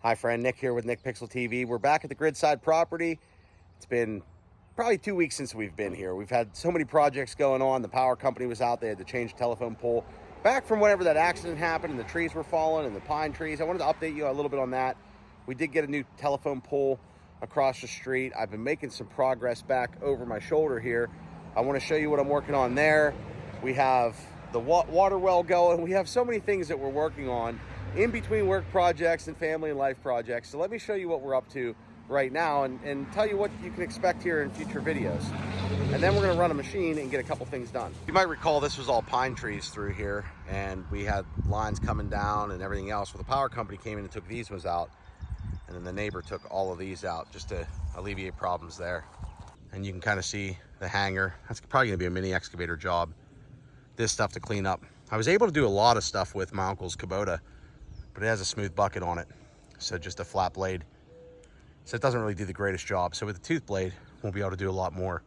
Hi friend, Nick here with Nick Pixel TV. We're back at the Gridside property. It's been probably 2 weeks since we've been here. We've had so many projects going on. The power company was out. They had to change the telephone pole. Back from whenever that accident happened and the trees were falling and the pine trees, I wanted to update you a little bit on that. We did get a new telephone pole across the street. I've been making some progress back over my shoulder here. I want to show you what I'm working on there. We have the water well going. We have so many things that we're working on in between work projects and family and life projects. So let me show you what we're up to right now and tell you what you can expect here in future videos. And then we're gonna run a machine and get a couple things done. You might recall this was all pine trees through here, and we had lines coming down and everything else. Well, the power company came in and took these ones out, and then the neighbor took all of these out just to alleviate problems there. And you can kind of see the hanger. That's probably gonna be a mini excavator job. This stuff to clean up. I was able to do a lot of stuff with my uncle's Kubota, but it has a smooth bucket on it, so just a flat blade. So it doesn't really do the greatest job. So with the tooth blade, we'll be able to do a lot more.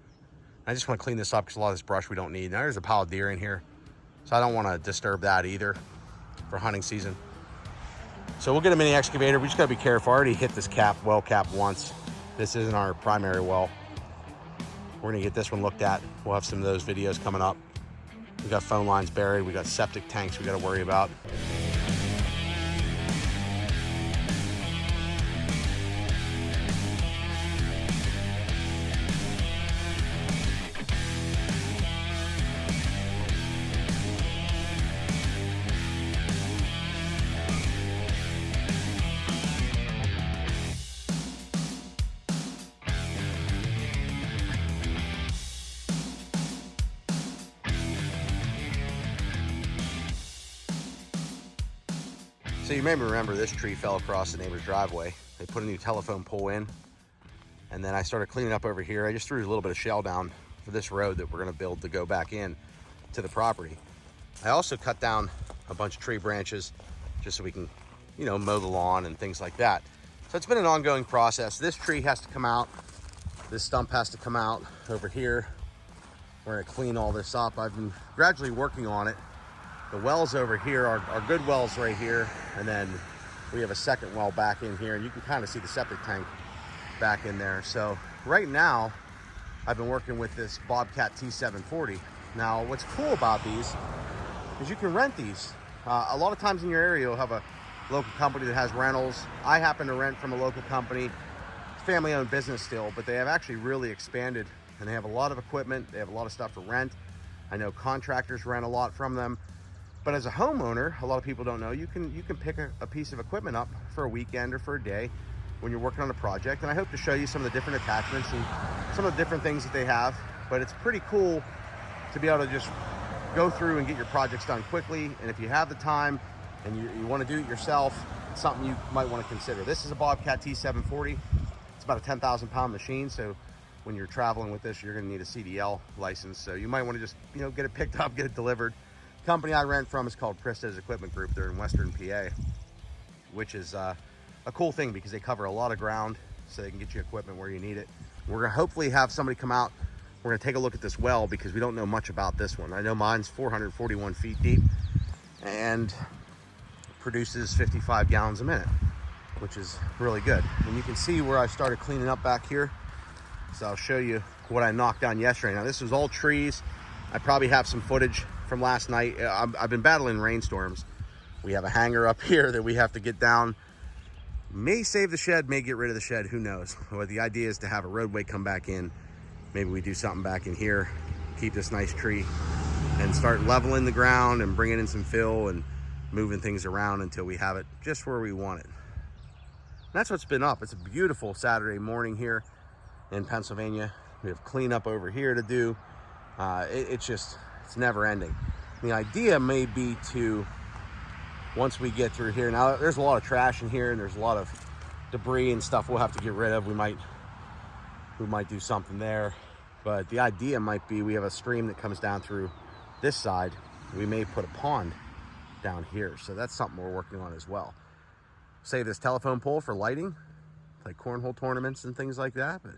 I just want to clean this up because a lot of this brush we don't need. Now there's a pile of deer in here, so I don't want to disturb that either for hunting season. So we'll get a mini excavator. We just got to be careful. I already hit this well cap once. This isn't our primary well. We're gonna get this one looked at. We'll have some of those videos coming up. We got phone lines buried. We got septic tanks we got to worry about. So you may remember this tree fell across the neighbor's driveway. They put a new telephone pole in, and then I started cleaning up over here. I just threw a little bit of shell down for this road that we're gonna build to go back in to the property. I also cut down a bunch of tree branches just so we can, mow the lawn and things like that. So it's been an ongoing process. This tree has to come out. This stump has to come out over here. We're gonna clean all this up. I've been gradually working on it. The wells over here are good wells right here, and then we have a second well back in here, and you can kind of see the septic tank back in there. So right now, I've been working with this Bobcat T740. Now, what's cool about these is you can rent these. A lot of times in your area, you'll have a local company that has rentals. I happen to rent from a local company. It's family-owned business still, but they have actually really expanded, and they have a lot of equipment. They have a lot of stuff for rent. I know contractors rent a lot from them. But as a homeowner, a lot of people don't know, you can pick a piece of equipment up for a weekend or for a day when you're working on a project. And I hope to show you some of the different attachments and some of the different things that they have. But it's pretty cool to be able to just go through and get your projects done quickly. And if you have the time and you want to do it yourself, it's something you might want to consider. This is a Bobcat T740. It's about a 10,000 pound machine. So when you're traveling with this, you're going to need a CDL license. So you might want to just, get it picked up, get it delivered. Company I rent from is called Prista's Equipment Group. They're in Western PA, which is a cool thing because they cover a lot of ground, so they can get you equipment where you need it. We're gonna hopefully have somebody come out. We're gonna take a look at this well because we don't know much about this one. I know mine's 441 feet deep and produces 55 gallons a minute, which is really good. And you can see where I started cleaning up back here. So I'll show you what I knocked down yesterday. Now this was all trees. I probably have some footage from last night. I've been battling rainstorms. We have a hanger up here that we have to get down. May save the shed, may get rid of the shed, who knows. But the idea is to have a roadway come back in. Maybe we do something back in here, keep this nice tree, and start leveling the ground and bringing in some fill and moving things around until we have it just where we want it. And that's what's been up. It's a beautiful Saturday morning here in Pennsylvania. We have cleanup over here to do. It's never ending. The idea may be to, once we get through here, now there's a lot of trash in here and there's a lot of debris and stuff we'll have to get rid of. We might do something there, but the idea might be we have a stream that comes down through this side. We may put a pond down here. So that's something we're working on as well. Save this telephone pole for lighting, like cornhole tournaments and things like that, but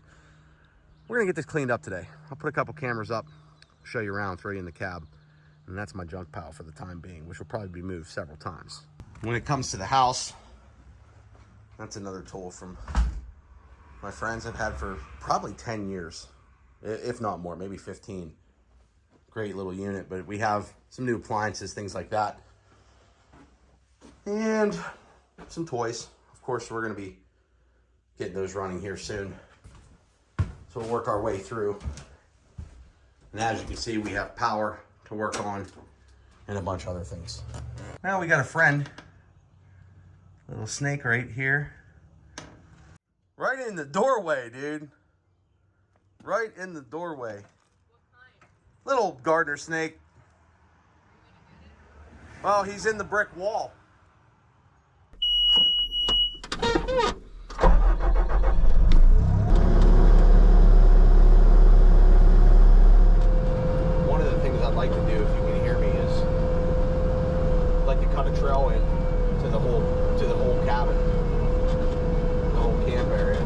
we're gonna get this cleaned up today. I'll put a couple cameras up, show you around, throw you in the cab, and that's my junk pile for the time being, which will probably be moved several times. When it comes to the house, That's another tool from my friends I've had for probably 10 years, if not more, maybe 15. Great little unit, but we have some new appliances, things like that. And some toys. Of course, we're going to be getting those running here soon. So we'll work our way through. And as you can see, we have power to work on and a bunch of other things. Now we got a friend. Little snake right here. Right in the doorway, dude. Right in the doorway. What kind? Little gardener snake. Well, he's in the brick wall. One of the things I'd like to do, if you can hear me, is I'd like to cut a trail in to the whole cabin, the whole camp area.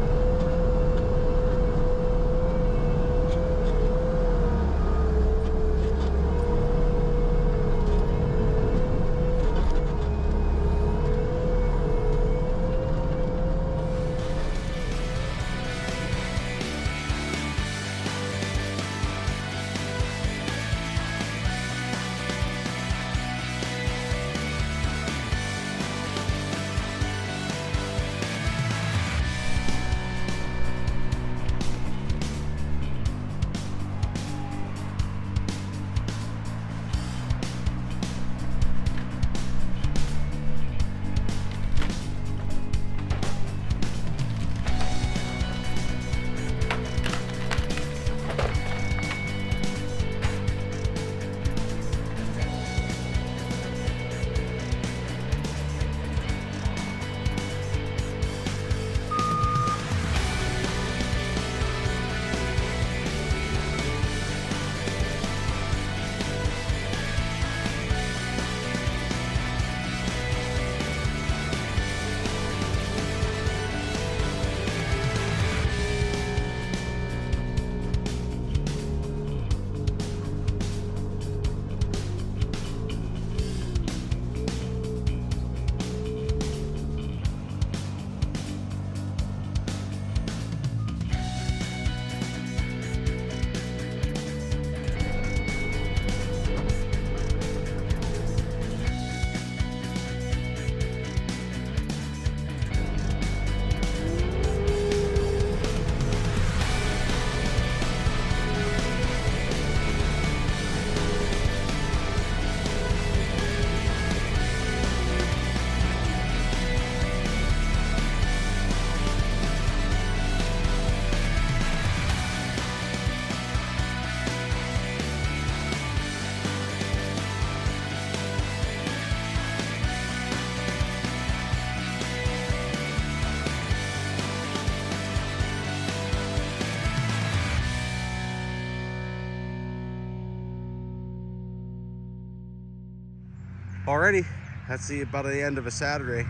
Alrighty, that's about the end of a Saturday.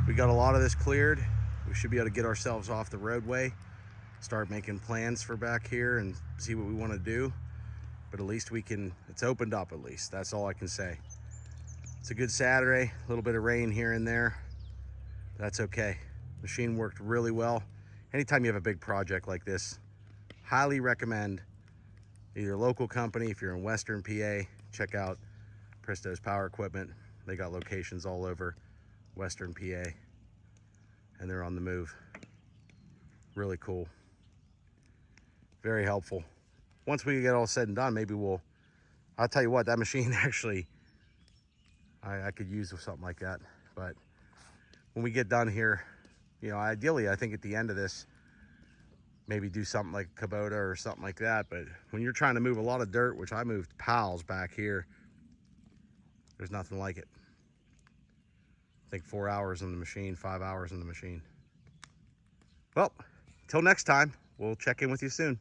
We got a lot of this cleared. We should be able to get ourselves off the roadway, start making plans for back here and see what we want to do. But at least we can, it's opened up at least. That's all I can say. It's a good Saturday, a little bit of rain here and there. That's okay. Machine worked really well. Anytime you have a big project like this, highly recommend either a local company. If you're in Western PA, check out Pristo's Power Equipment. They got locations all over Western PA and they're on the move. Really cool. Very helpful. Once we get all said and done, maybe I'll tell you what, that machine actually, I could use something like that. But when we get done here, you know, ideally, I think at the end of this, maybe do something like a Kubota or something like that. But when you're trying to move a lot of dirt, which I moved piles back here, there's nothing like it. I think 4 hours in the machine, 5 hours in the machine. Well, till next time, we'll check in with you soon.